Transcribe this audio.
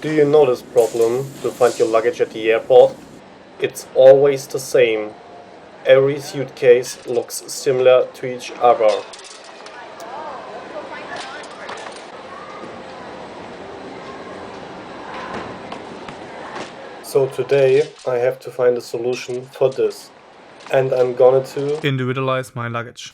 Do you know this problem to find your luggage at the airport? It's always the same. Every suitcase looks similar to each other. So today I have to find a solution for this. And I'm gonna to Individualize my luggage.